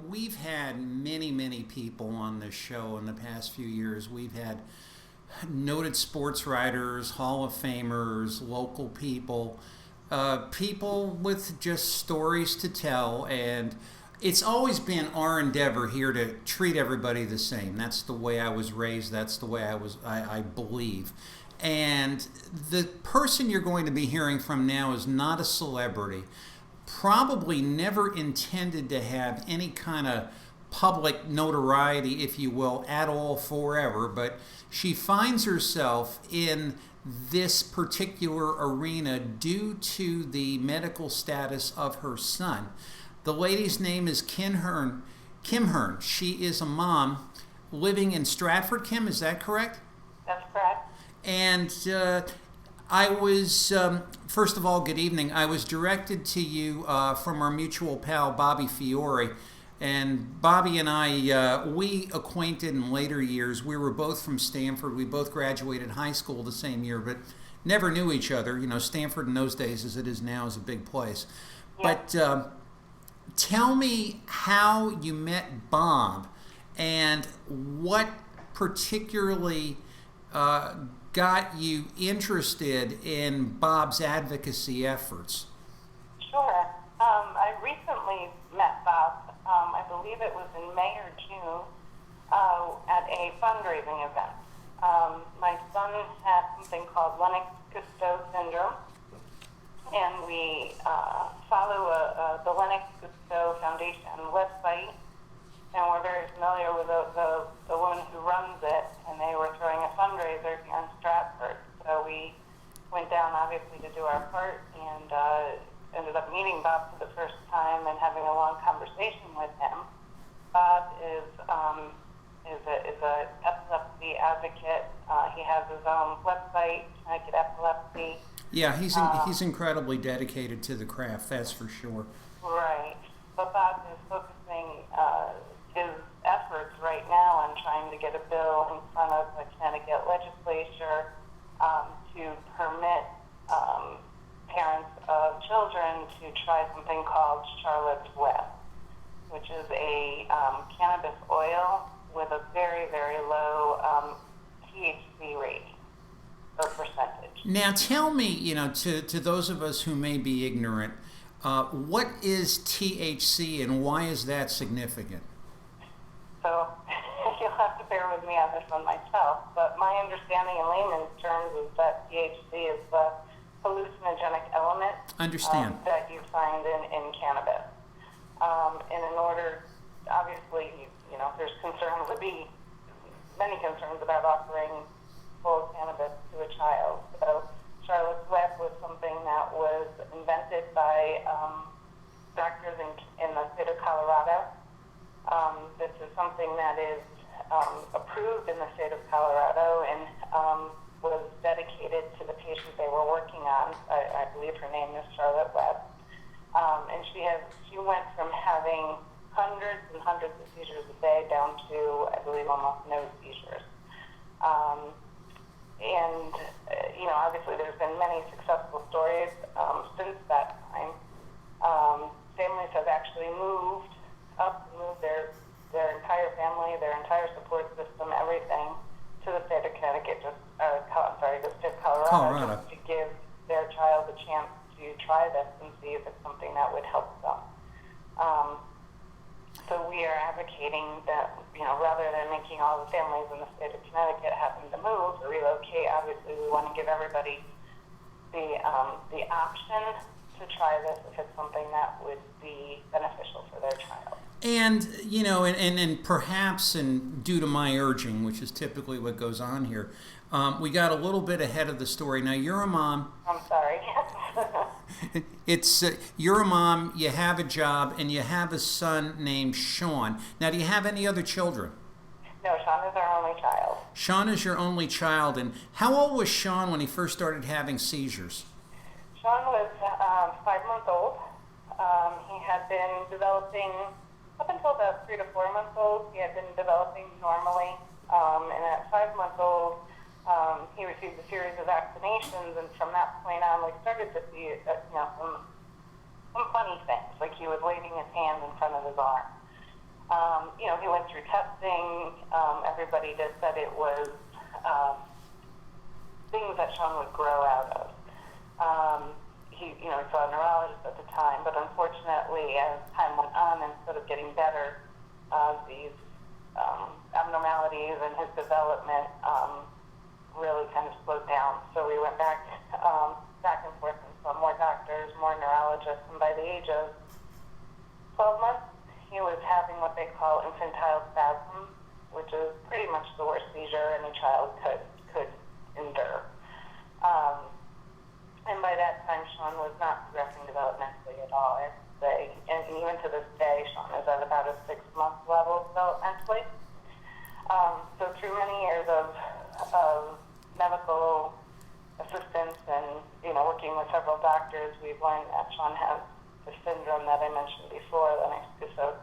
we've had many, many people on this show in the past few years. We've had noted sports writers, Hall of Famers, local people, people with just stories to tell. And it's always been our endeavor here to treat everybody the same. That's the way I was raised. That's the way I believe. And the person you're going to be hearing from now is not a celebrity, probably never intended to have any kind of public notoriety, if you will, at all forever, but she finds herself in this particular arena due to the medical status of her son. The lady's name is Kim Hearn. Kim Hearn. She is a mom living in Stratford. Kim, is that correct? That's correct. And I was, first of all, good evening. I was directed to you from our mutual pal, Bobby Fiore. And Bobby and I, we acquainted in later years. We were both from Stanford. We both graduated high school the same year, but never knew each other. Stanford in those days, as it is now, is a big place. Yeah. But tell me how you met Bob and what particularly got you interested in Bob's advocacy efforts. Sure. I recently met Bob. I believe it was in May or June at a fundraising event. My son had something called Lennox-Gastaut syndrome, and we follow the Lennox-Gastaut Foundation website, and we're very familiar with the woman who runs it, and they were throwing a fundraiser here in Stratford. So we went down, obviously, to do our part, and ended up meeting Bob for the first time and having a long conversation with him. Bob is a epilepsy advocate. He has his own website, Connecticut Epilepsy. Yeah, he's incredibly dedicated to the craft, that's for sure. Right. But Bob is focusing his efforts right now on trying to get a bill in front of the Connecticut legislature to permit parents of children to try something called Charlotte's Web, which is a cannabis oil with a very, very low THC rate or percentage. Now tell me, to those of us who may be ignorant, what is THC and why is that significant? So you'll have to bear with me on this one myself, but my understanding in layman's terms is that THC is the hallucinogenic element that you find in cannabis. And in order, obviously, there's would be many concerns about offering full cannabis to a child. So Charlotte's Web was something that was invented by doctors in the state of Colorado. This is something that is approved in the state of Colorado and was dedicated to the patient they were working on. I believe her name is Charlotte Webb. And she went from having hundreds and hundreds of seizures a day down to, I believe, almost no seizures. Obviously there's been many successful stories since that time. Families have actually moved their entire family, their entire support system, everything, to the state of Connecticut, the state of Colorado, just to give their child a chance to try this and see if it's something that would help them. So we are advocating that, rather than making all the families in the state of Connecticut having to move or relocate, obviously we want to give everybody the option to try this if it's something that would be beneficial for their child. And, and perhaps, and due to my urging, which is typically what goes on here, we got a little bit ahead of the story. Now, you're a mom. I'm sorry. You're a mom, you have a job, and you have a son named Sean. Now, do you have any other children? No, Sean is our only child. Sean is your only child. And how old was Sean when he first started having seizures? Sean was 5 months old. He had been developing, up until about 3 to 4 months old, he had been developing normally. And at 5 months old, he received a series of vaccinations, and from that point on, we started to see some funny things, like he was waving his hands in front of his arm. He went through testing. Everybody just said it was things that Sean would grow out of. He saw a neurologist at the time, but unfortunately, as time went on, instead of getting better, these abnormalities in his development really kind of slowed down. So we went back and forth and saw more doctors, more neurologists, and by the age of 12 months, he was having what they call infantile spasms, which is pretty much the worst seizure any child could endure. And by that time, Sean was not progressing developmentally at all, I have to say. And even to this day, Sean is at about a 6-month level developmentally. So through many years of medical assistance and, working with several doctors, we've learned that Sean has the syndrome that I mentioned before, the Lennox-Gastaut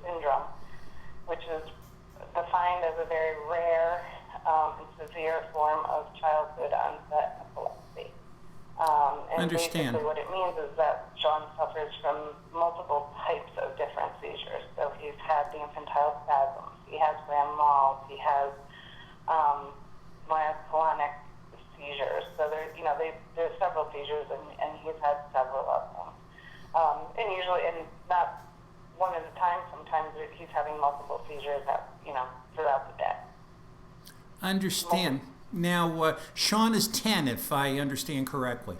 syndrome, which is defined as a very rare and severe form of childhood onset epilepsy. And Understand. Basically what it means is that Sean suffers from multiple types of different seizures. So he's had the infantile spasms, he has grand mal, he has myoclonic seizures. So there's several seizures, and he's had several of them. And usually, and not one at a time. Sometimes he's having multiple seizures throughout the day. Understand. Now, Sean is 10, if I understand correctly.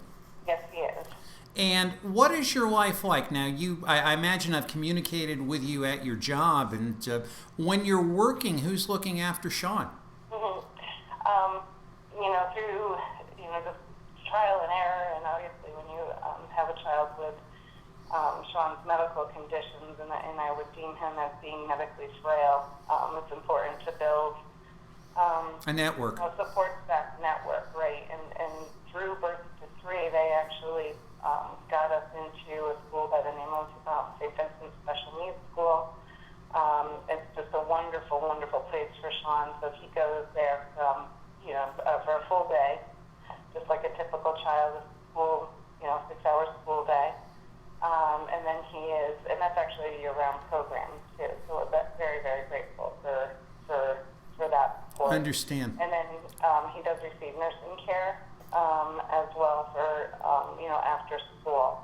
Yes, he is. And what is your life like now? I imagine I've communicated with you at your job, and when you're working, who's looking after Sean? Mm-hmm. Through the trial and error, and obviously when you have a child with Sean's medical conditions, and I would deem him as being medically frail, it's important to build A network. A support staff network, right? And through Birth to 3, they actually got us into a school by the name of St. Vincent's Special Needs School. It's just a wonderful, wonderful place for Sean. So he goes there for a full day, just like a typical child school, 6-hour school day. And then and that's actually a year-round program too. So we're very, very grateful for that support. Understand. And then he does receive nursing care as well for after school.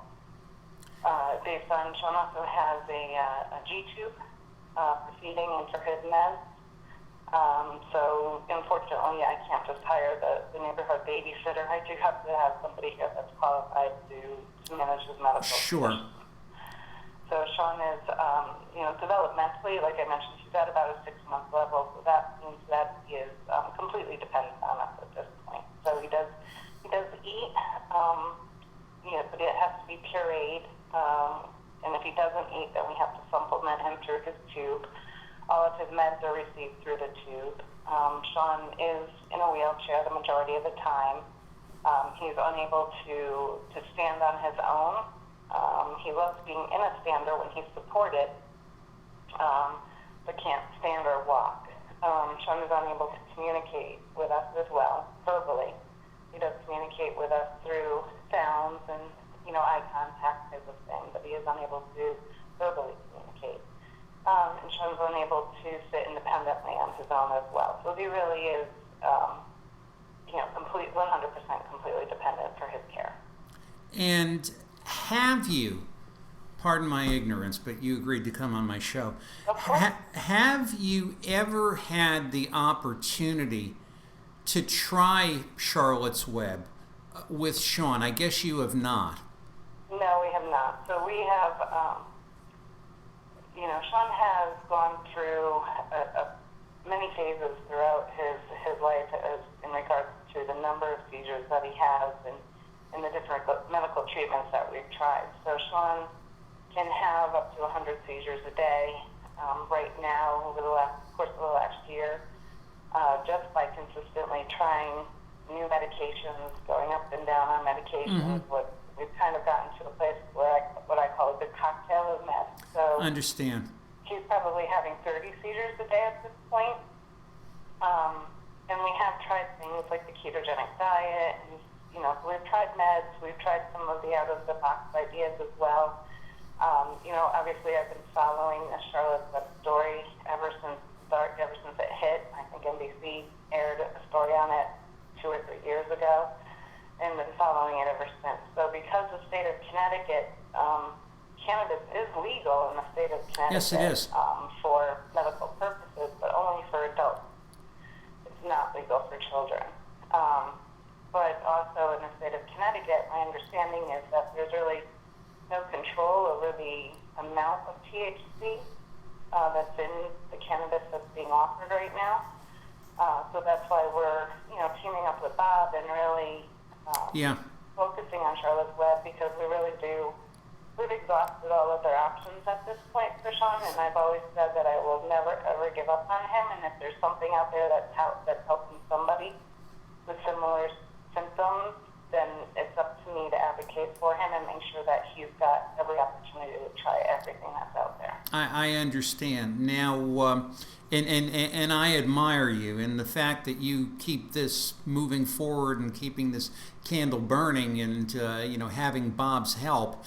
Based on Sean also has a G-tube for feeding and for his meds. So unfortunately, I can't just hire the neighborhood babysitter. I do have to have somebody here that's qualified to manage his medical Sure. conditions. So Sean is, developmentally, like I mentioned, he's at about a 6-month level. So that means that he is completely dependent on us at this point. So he does eat, but it has to be pureed. And if he doesn't eat, then we have to supplement him through his tube. All of his meds are received through the tube. Sean is in a wheelchair the majority of the time. He's unable to stand on his own. He loves being in a stander when he's supported, but can't stand or walk. Sean is unable to communicate with us as well, verbally. He does communicate with us through sounds and, eye contact type of thing, but he is unable to verbally communicate. And Sean's unable to sit independently on his own as well. So he really is, 100% completely dependent for his care. And have you, pardon my ignorance, but you agreed to come on my show, have you ever had the opportunity to try Charlotte's Web with Sean? I guess you have not. No, we have not. So we have, Sean has gone through many phases throughout his life in regards to the number of seizures that he has and the different medical treatments that we've tried. So Sean can have up to 100 seizures a day. Right now, over the course of the last year, just by consistently trying new medications, going up and down on medications, we've kind of gotten to a place where what I call a good cocktail of meds. So Understand. he's probably having 30 seizures a day at this point. And we have tried things like the ketogenic diet, and we've tried meds, we've tried some of the out-of-the-box ideas as well. Obviously I've been following the Charlotte Web story ever since it hit. I think NBC aired a story on it 2 or 3 years ago, and been following it ever since. So because the state of Connecticut, cannabis is legal in the state of Connecticut. Yes, it is. For medical purposes, but only for adults. It's not legal for children. But also in the state of Connecticut, my understanding is that there's really no control over the amount of THC that's in the cannabis that's being offered right now. So that's why we're, teaming up with Bob and really focusing on Charlotte's Web, because we've exhausted all of their options at this point for Sean, and I've always said that I will never ever give up on him, and if there's something out there that's helping somebody with similar symptoms, then it's up to me to advocate for him and make sure that he's got every opportunity to try everything that's out there. I understand. Now, and I admire you, and the fact that you keep this moving forward and keeping this candle burning, and having Bob's help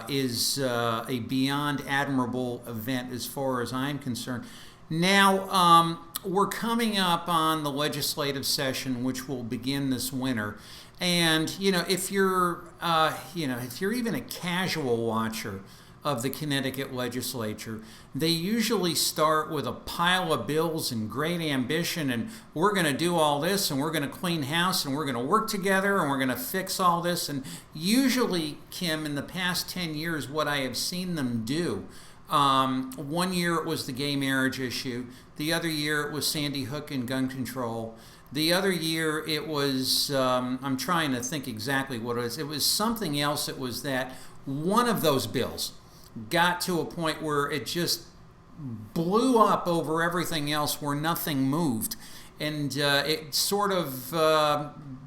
is a beyond admirable event as far as I'm concerned. Now, we're coming up on the legislative session, which will begin this winter. And, if you're even a casual watcher of the Connecticut legislature, they usually start with a pile of bills and great ambition, and we're going to do all this, and we're going to clean house, and we're going to work together, and we're going to fix all this. And usually, Kim, in the past 10 years, what I have seen them do, 1 year it was the gay marriage issue. The other year it was Sandy Hook and gun control. The other year it was, I'm trying to think exactly what it was. It was something else. It was that one of those bills got to a point where it just blew up over everything else, where nothing moved. And it sort of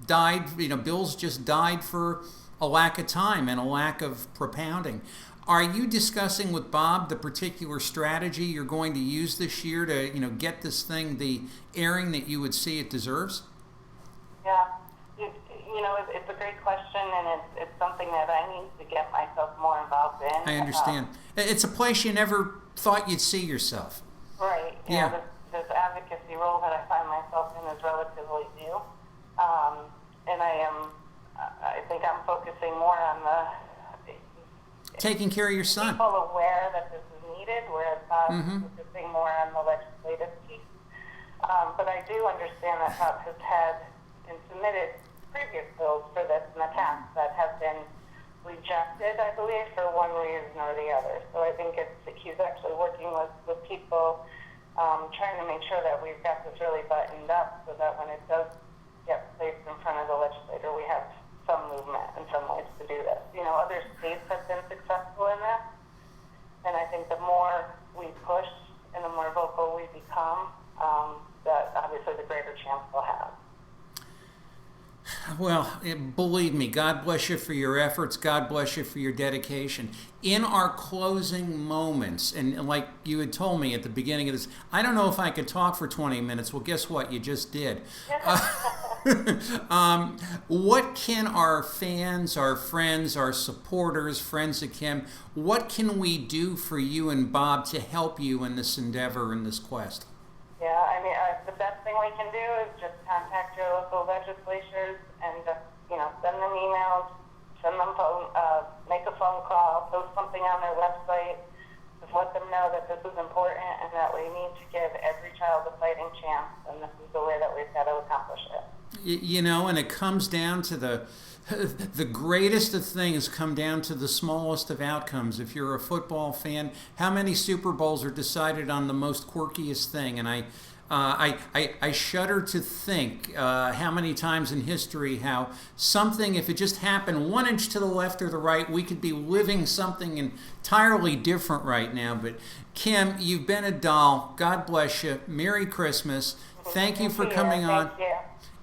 died, bills just died for a lack of time and a lack of propounding. Are you discussing with Bob the particular strategy you're going to use this year to, get this thing the airing that you would see it deserves? Yeah, it's a great question, and it's something that I need to get myself more involved in. I understand. It's a place you never thought you'd see yourself. Right. Yeah. This advocacy role that I find myself in is relatively new, and I think I'm focusing more on taking care of your son. People aware that this is needed, whereas Bob is focusing more on the legislative piece. But I do understand that Bob has had and submitted previous bills for this in the past that have been rejected, I believe, for one reason or the other. So I think he's actually working with people, trying to make sure that we've got this really buttoned up, so that when it does get placed in front of the legislator, we have some movement in some ways to do this. Other states have been successful in this, and I think the more we push and the more vocal we become, that obviously the greater chance we'll have. Well, believe me, God bless you for your efforts. God bless you for your dedication. In our closing moments, and like you had told me at the beginning of this, I don't know if I could talk for 20 minutes. Well, guess what? You just did. What can our fans, our friends, our supporters, friends of Kim, what can we do for you and Bob to help you in this endeavor, in this quest? Yeah, the best thing we can do is just contact your local legislatures and just, send them emails, make a phone call, post something on their website. Just let them know that this is important and that we need to give every child a fighting chance, and this is the way that we've got to accomplish it. And it comes down to the greatest of things come down to the smallest of outcomes. If you're a football fan, how many Super Bowls are decided on the most quirkiest thing? And I shudder to think how many times in history how something, if it just happened 1 inch to the left or the right, we could be living something entirely different right now. But Kim, you've been a doll. God bless you. Merry Christmas. Thank you for coming on. Thank you.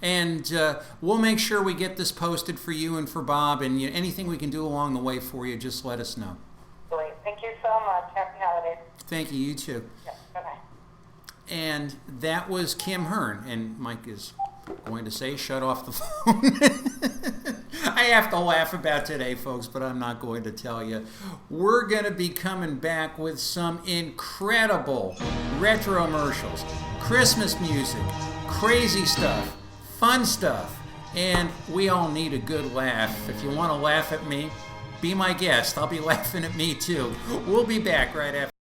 And we'll make sure we get this posted for you and for Bob, and anything we can do along the way for you, just let us know. Great. Thank you so much. Happy holidays. Thank you. You too. Yeah. Bye-bye. And that was Kim Hearn, and Mike is going to say shut off the phone. I have to laugh about today, folks, but I'm not going to tell you. We're going to be coming back with some incredible retro commercials, Christmas music, crazy stuff, fun stuff, and we all need a good laugh. If you want to laugh at me, be my guest. I'll be laughing at me too. We'll be back right after.